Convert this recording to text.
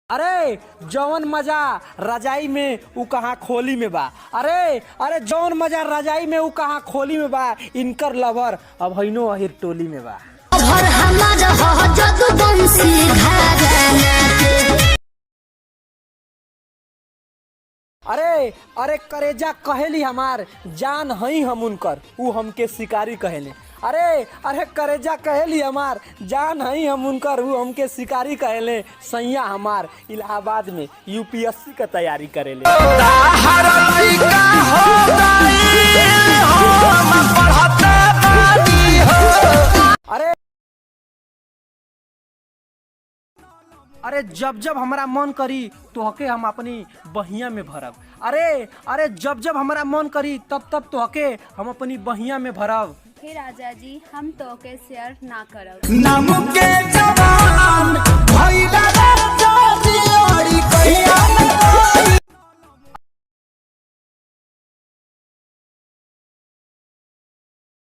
अरे जौन मजा रजाई में उ कहाँ खोली में बा। अरे जौन मजा रजाई में उ कहाँ खोली में बा। इनकर लवर अब हिनो अहिर टोली में बा। अरे करेजा कहेली हमार जान हई हम उनकर उ हमके शिकारी कहेले। अरे करेजा कहेली हमार जान हई हम उनकर उ हमके शिकारी कहेले। सैया हमार इलाहाबाद में यूपीएससी का तैयारी करेले। अरे जब हमारा मन करी तोहके हम अपनी बहिया में भरब। अरे जब हमारा मन करी तब तोहके हम अपनी बहिया में भरब। हे राजा जी हम तोहके शेयर ना करब। नाम के जवान भइला